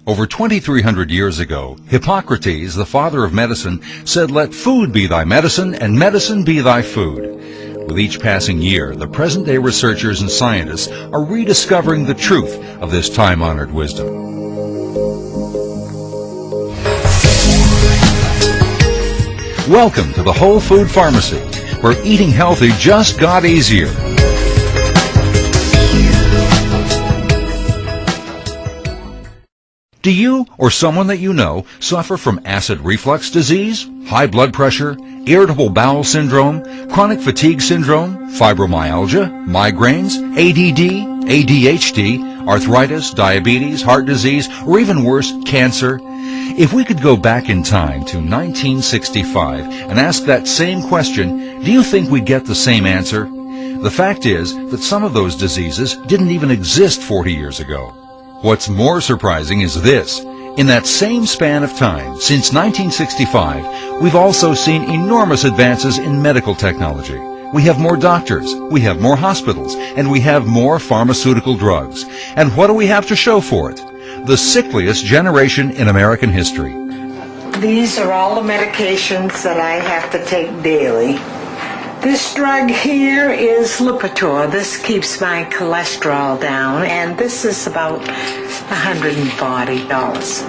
Over 2,300 years ago, Hippocrates, the father of medicine, said, "Let food be thy medicine, and medicine be thy food." With each passing year, the present-day researchers and scientists are rediscovering the truth of this time-honored wisdom. Welcome to the Whole Food Pharmacy, where eating healthy just got easier. Do you or someone that you know suffer from acid reflux disease, high blood pressure, irritable bowel syndrome, chronic fatigue syndrome, fibromyalgia, migraines, ADD, ADHD, arthritis, diabetes, heart disease, or even worse, cancer? If we could go back in time to 1965 and ask that same question, do you think we'd get the same answer? The fact is that some of those diseases didn't even exist 40 years ago. What's more surprising is this. In that same span of time, since 1965, we've also seen enormous advances in medical technology. We have more doctors, we have more hospitals, and we have more pharmaceutical drugs. And what do we have to show for it? The sickliest generation in American history. These are all the medications that I have to take daily. This drug here is Lipitor. This keeps my cholesterol down, and this is about $140.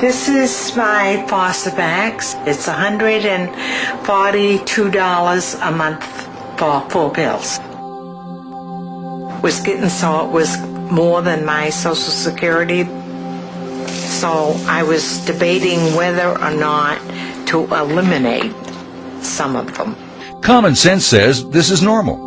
This is my Fosamax. It's $142 a month for 4 pills. Was getting so it was more than my Social Security, so I was debating whether or not to eliminate some of them. Common sense says this is normal.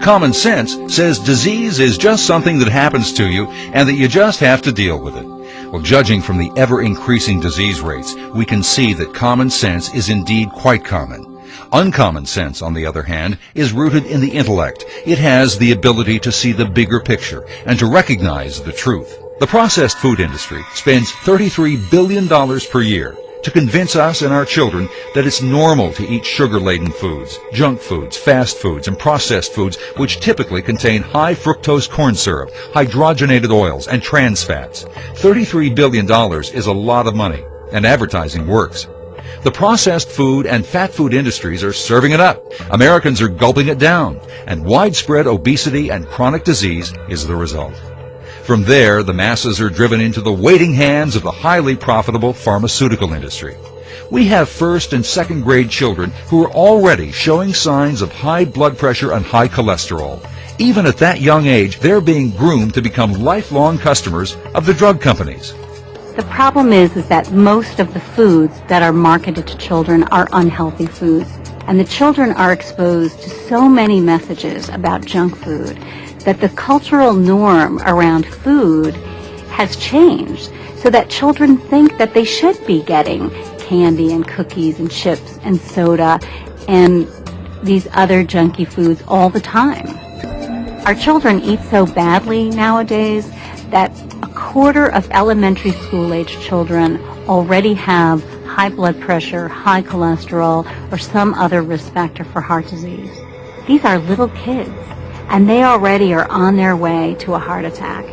Common sense says disease is just something that happens to you and that you just have to deal with it. Well, judging from the ever-increasing disease rates, we can see that common sense is indeed quite common. Uncommon sense, on the other hand, is rooted in the intellect. It has the ability to see the bigger picture and to recognize the truth. The processed food industry spends $33 billion per year to convince us and our children that it's normal to eat sugar-laden foods, junk foods, fast foods, and processed foods which typically contain high fructose corn syrup, hydrogenated oils, and trans fats. $33 billion is a lot of money, and advertising works. The processed food and fat food industries are serving it up. Americans are gulping it down, and widespread obesity and chronic disease is the result. From there, the masses are driven into the waiting hands of the highly profitable pharmaceutical industry. We have first and second grade children who are already showing signs of high blood pressure and high cholesterol. Even at that young age, they're being groomed to become lifelong customers of the drug companies. The problem is that most of the foods that are marketed to children are unhealthy foods, and the children are exposed to so many messages about junk food that the cultural norm around food has changed so that children think that they should be getting candy and cookies and chips and soda and these other junky foods all the time. Our children eat so badly nowadays that a quarter of elementary school-age children already have high blood pressure, high cholesterol, or some other risk factor for heart disease. These are little kids, and they already are on their way to a heart attack.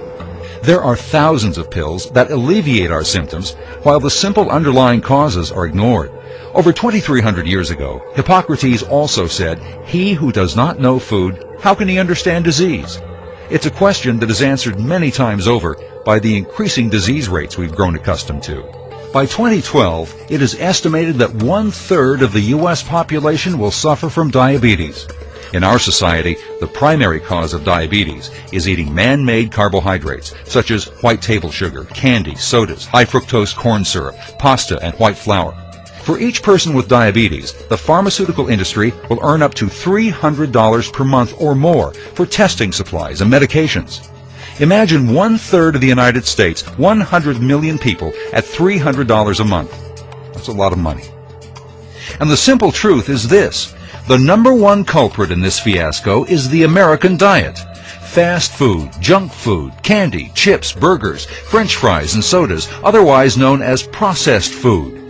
There are thousands of pills that alleviate our symptoms, while the simple underlying causes are ignored. Over 2,300 years ago, Hippocrates also said, "He who does not know food, how can he understand disease?" It's a question that is answered many times over by the increasing disease rates we've grown accustomed to. By 2012, it is estimated that 1/3 of the U.S. population will suffer from diabetes. In our society, the primary cause of diabetes is eating man-made carbohydrates, such as white table sugar, candy, sodas, high fructose corn syrup, pasta, and white flour. For each person with diabetes, the pharmaceutical industry will earn up to $300 per month or more for testing supplies and medications. Imagine 1/3 of the United States, 100 million people, at $300 a month. That's a lot of money. And the simple truth is this. The number one culprit in this fiasco is the American diet. Fast food, junk food, candy, chips, burgers, French fries, and sodas, otherwise known as processed food.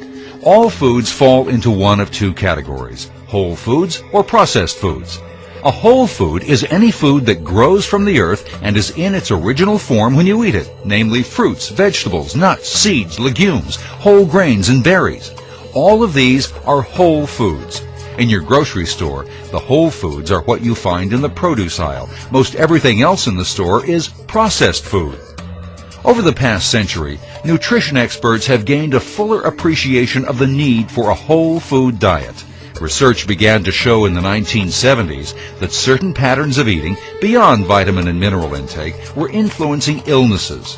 All foods fall into one of two categories, whole foods or processed foods. A whole food is any food that grows from the earth and is in its original form when you eat it, namely fruits, vegetables, nuts, seeds, legumes, whole grains, and berries. All of these are whole foods. In your grocery store, the whole foods are what you find in the produce aisle. Most everything else in the store is processed food. Over the past century, nutrition experts have gained a fuller appreciation of the need for a whole food diet. Research began to show in the 1970s that certain patterns of eating, beyond vitamin and mineral intake, were influencing illnesses.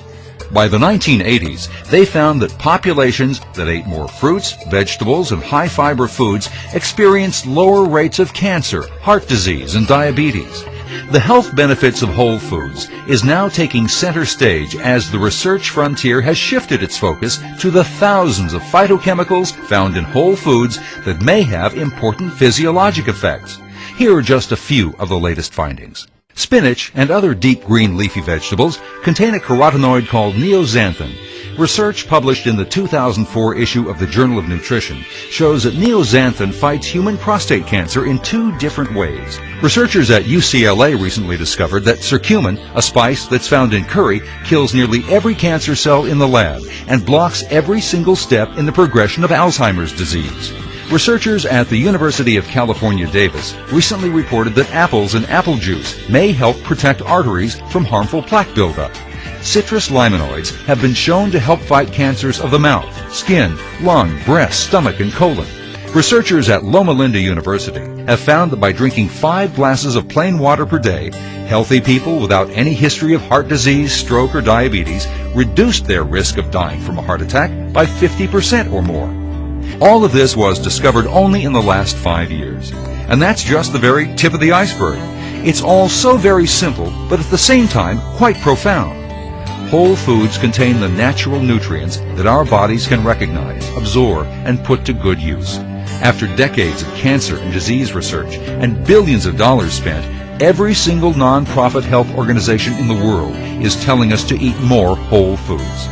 By the 1980s, they found that populations that ate more fruits, vegetables, and high-fiber foods experienced lower rates of cancer, heart disease, and diabetes. The health benefits of whole foods is now taking center stage as the research frontier has shifted its focus to the thousands of phytochemicals found in whole foods that may have important physiologic effects. Here are just a few of the latest findings. Spinach and other deep green leafy vegetables contain a carotenoid called neoxanthin. Research published in the 2004 issue of the Journal of Nutrition shows that neoxanthin fights human prostate cancer in 2 different ways. Researchers at UCLA recently discovered that curcumin, a spice that's found in curry, kills nearly every cancer cell in the lab and blocks every single step in the progression of Alzheimer's disease. Researchers at the University of California, Davis recently reported that apples and apple juice may help protect arteries from harmful plaque buildup. Citrus limonoids have been shown to help fight cancers of the mouth, skin, lung, breast, stomach, and colon. Researchers at Loma Linda University have found that by drinking 5 glasses of plain water per day, healthy people without any history of heart disease, stroke, or diabetes reduced their risk of dying from a heart attack by 50% or more. All of this was discovered only in the last 5 years. And that's just the very tip of the iceberg. It's all so very simple, but at the same time, quite profound. Whole foods contain the natural nutrients that our bodies can recognize, absorb, and put to good use. After decades of cancer and disease research and billions of dollars spent, every single non-profit health organization in the world is telling us to eat more whole foods.